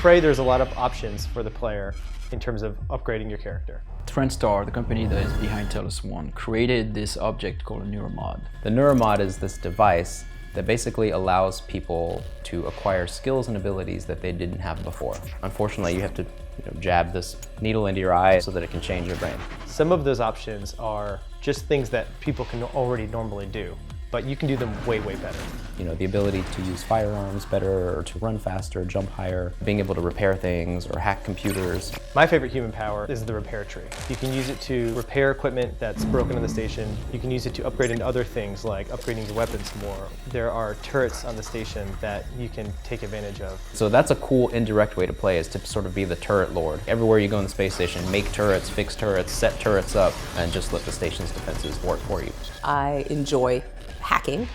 Frey, there's a lot of options for the player in terms of upgrading your character. Trendstar, the company that is behind Talos I, created this object called a neuromod. The neuromod is this device that basically allows people to acquire skills and abilities that they didn't have before. Unfortunately, you have to jab this needle into your eye so that it can change your brain. Some of those options are just things that people can already normally do, but you can do them way, way better. The ability to use firearms better, or to run faster, jump higher, being able to repair things or hack computers. My favorite human power is the repair tree. You can use it to repair equipment that's broken in the station. You can use it to upgrade into other things like upgrading your weapons more. There are turrets on the station that you can take advantage of. So that's a cool indirect way to play, is to sort of be the turret lord. Everywhere you go in the space station, make turrets, fix turrets, set turrets up, and just let the station's defenses work for you. I enjoy hacking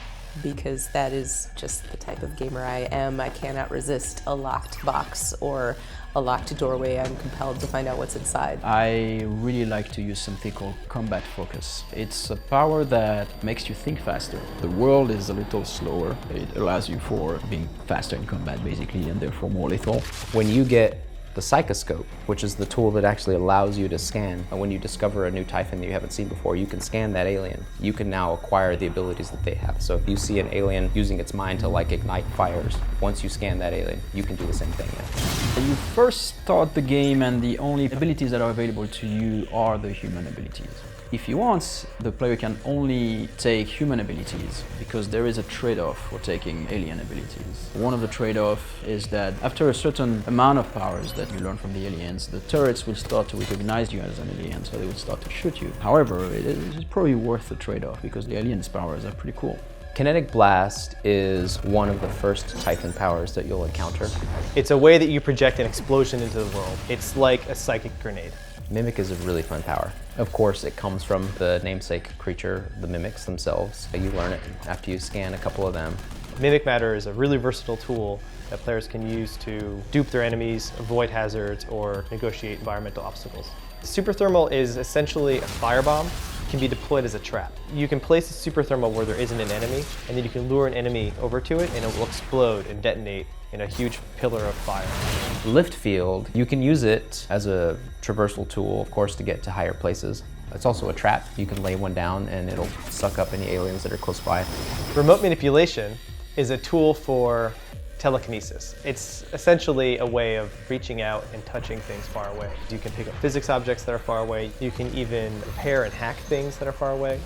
because that is just the type of gamer I am. I cannot resist a locked box or a locked doorway. I'm compelled to find out what's inside. I really like to use something called combat focus. It's a power that makes you think faster. The world is a little slower. It allows you for being faster in combat basically, and therefore more lethal. When you get the psychoscope, which is the tool that actually allows you to scan. When you discover a new Typhon that you haven't seen before, you can scan that alien. You can now acquire the abilities that they have. So if you see an alien using its mind to ignite fires, once you scan that alien, you can do the same thing now. You first start the game and the only abilities that are available to you are the human abilities. If you want, the player can only take human abilities because there is a trade-off for taking alien abilities. One of the trade-offs is that after a certain amount of powers that you learn from the aliens, the turrets will start to recognize you as an alien, so they will start to shoot you. However, it is probably worth the trade-off because the aliens' powers are pretty cool. Kinetic Blast is one of the first Typhon powers that you'll encounter. It's a way that you project an explosion into the world. It's like a psychic grenade. Mimic is a really fun power. Of course, it comes from the namesake creature, the mimics themselves. You learn it after you scan a couple of them. Mimic Matter is a really versatile tool that players can use to dupe their enemies, avoid hazards, or negotiate environmental obstacles. Super Thermal is essentially a firebomb. It can be deployed as a trap. You can place a super thermal where there isn't an enemy, and then you can lure an enemy over to it, and it will explode and detonate in a huge pillar of fire. Lift Field, you can use it as a traversal tool, of course, to get to higher places. It's also a trap. You can lay one down and it'll suck up any aliens that are close by. Remote Manipulation is a tool for telekinesis. It's essentially a way of reaching out and touching things far away. You can pick up physics objects that are far away. You can even repair and hack things that are far away.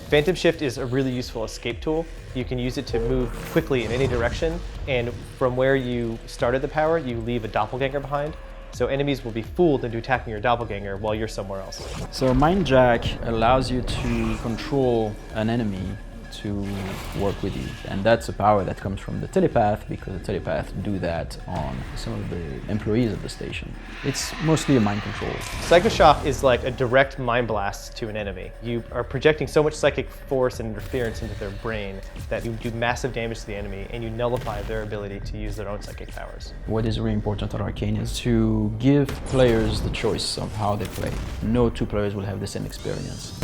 Phantom Shift is a really useful escape tool. You can use it to move quickly in any direction, and from where you started the power, you leave a doppelganger behind. So enemies will be fooled into attacking your doppelganger while you're somewhere else. So Mind Jack allows you to control an enemy to work with you, and that's a power that comes from the telepath, because the telepath do that on some of the employees of the station. It's mostly a mind control. Psychoshock is like a direct mind blast to an enemy. You are projecting so much psychic force and interference into their brain that you do massive damage to the enemy, and you nullify their ability to use their own psychic powers. What is really important at Arkane is to give players the choice of how they play. No two players will have the same experience.